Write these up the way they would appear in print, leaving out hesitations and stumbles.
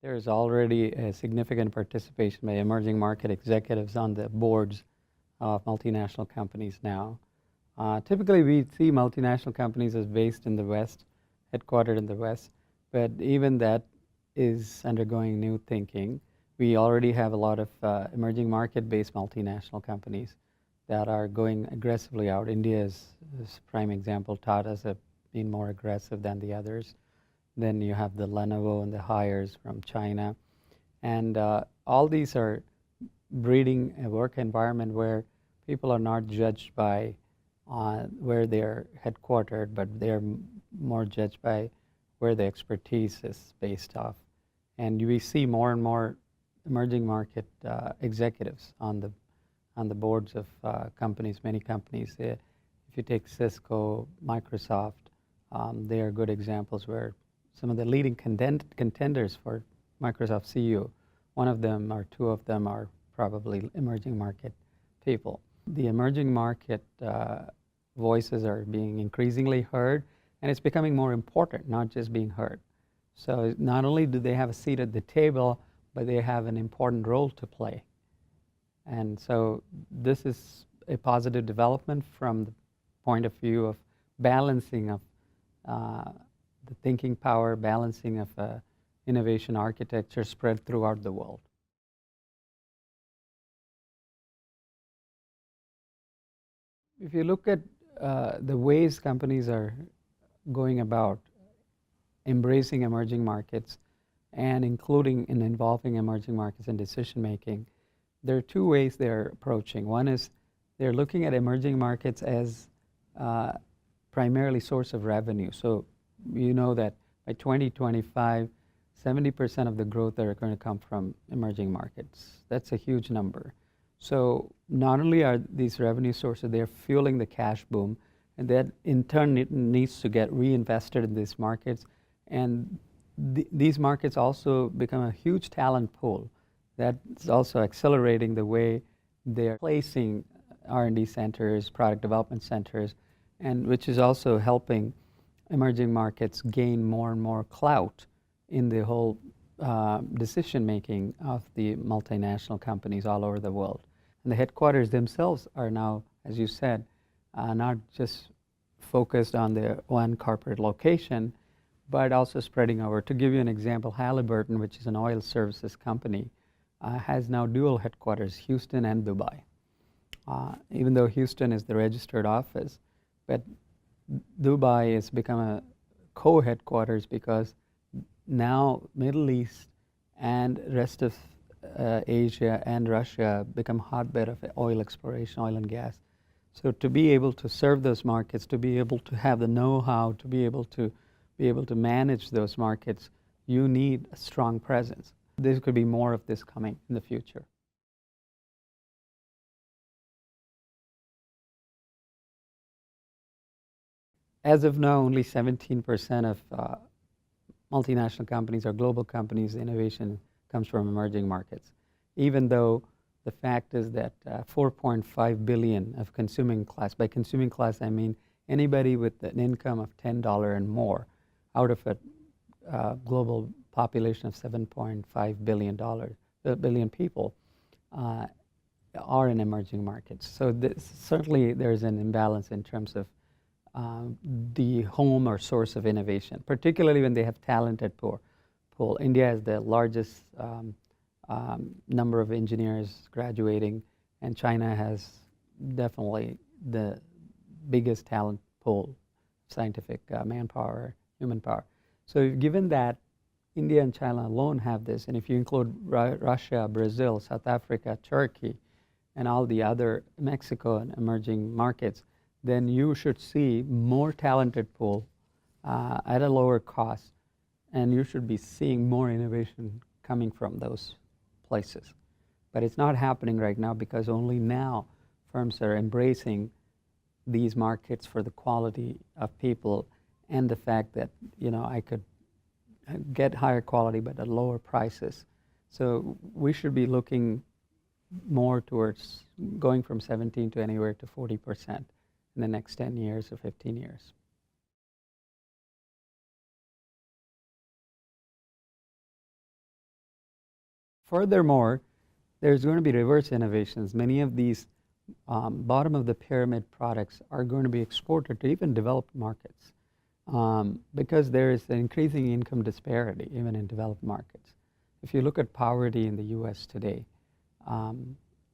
There is already a significant participation by emerging market executives on the boards of multinational companies now. Typically, we see multinational companies as based in the West, headquartered in the West, but even that is undergoing new thinking. We already have a lot of emerging market-based multinational companies that are going aggressively out. India is a prime example. Tata's have been more aggressive than the others. Then you have the Lenovo and the Hires from China. And all these are breeding a work environment where people are not judged by where they're headquartered, but they're more judged by where the expertise is based off. And we see more and more emerging market executives on the boards of companies, many companies. If you take Cisco, Microsoft, they are good examples where some of the leading contenders for Microsoft CEO, one of them or two of them are probably emerging market people. The emerging market voices are being increasingly heard, and it's becoming more important, not just being heard. So not only do they have a seat at the table, but they have an important role to play. And so this is a positive development from the point of view of balancing of the thinking power, balancing of innovation architecture spread throughout the world. If you look at the ways companies are going about embracing emerging markets and including and involving emerging markets in decision making, there are two ways they're approaching. One is they're looking at emerging markets as primarily source of revenue. So you know that by 2025, 70% of the growth are going to come from emerging markets. That's a huge number. So not only are these revenue sources, they're fueling the cash boom, and that in turn it needs to get reinvested in these markets. And these markets also become a huge talent pool. That's also accelerating the way they're placing R&D centers, product development centers, and which is also helping emerging markets gain more and more clout in the whole decision making of the multinational companies all over the world. And the headquarters themselves are now, as you said, not just focused on their one corporate location, but also spreading over. To give you an example, Halliburton, which is an oil services company, has now dual headquarters, Houston and Dubai. Even though Houston is the registered office, but Dubai has become a co-headquarters because now Middle East and rest of Asia and Russia become hotbed of oil exploration, oil and gas. So to be able to serve those markets, to be able to have the know-how, to be able to manage those markets, you need a strong presence. There could be more of this coming in the future. As of now, only 17% of multinational companies or global companies' innovation comes from emerging markets, even though the fact is that 4.5 billion of consuming class, by consuming class I mean anybody with an income of $10 and more, out of a global population of 7.5 billion people, are in emerging markets. So certainly there's an imbalance in terms of the home or source of innovation, particularly when they have talented pool. India has the largest number of engineers graduating, and China has definitely the biggest talent pool, scientific manpower, human power. So given that India and China alone have this, and if you include Russia, Brazil, South Africa, Turkey, and all the other, Mexico and emerging markets, then you should see more talented pool at a lower cost, and you should be seeing more innovation coming from those places. But it's not happening right now because only now firms are embracing these markets for the quality of people and the fact that, you know, I could get higher quality but at lower prices. So we should be looking more towards going from 17 to anywhere to 40% in the next 10 years or 15 years. Furthermore, there's going to be reverse innovations. Many of these bottom of the pyramid products are going to be exported to even developed markets because there is an increasing income disparity even in developed markets. If you look at poverty in the US today,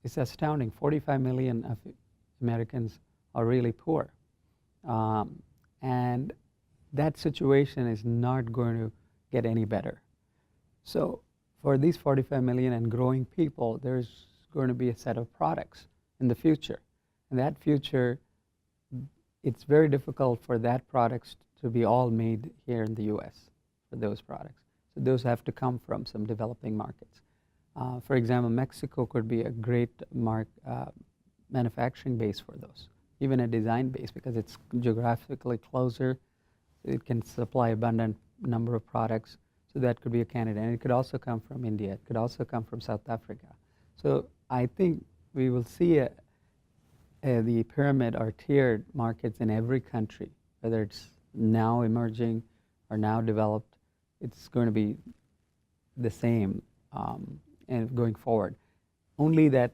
it's astounding. 45 million of Americans are really poor. And that situation is not going to get any better. So for these 45 million and growing people, there's going to be a set of products in the future. And that future, it's very difficult for that products to be all made here in the US for those products. So those have to come from some developing markets. For example, Mexico could be a great manufacturing base for those, even a design base, because it's geographically closer. It can supply abundant number of products. So that could be a candidate. And it could also come from India. It could also come from South Africa. So I think we will see the pyramid or tiered markets in every country, whether it's now emerging or now developed. It's going to be the same and going forward. Only that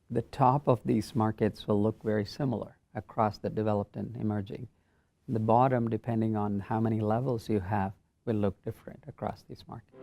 the top of these markets will look very similar across the developed and emerging. The bottom, depending on how many levels you have, will look different across these markets.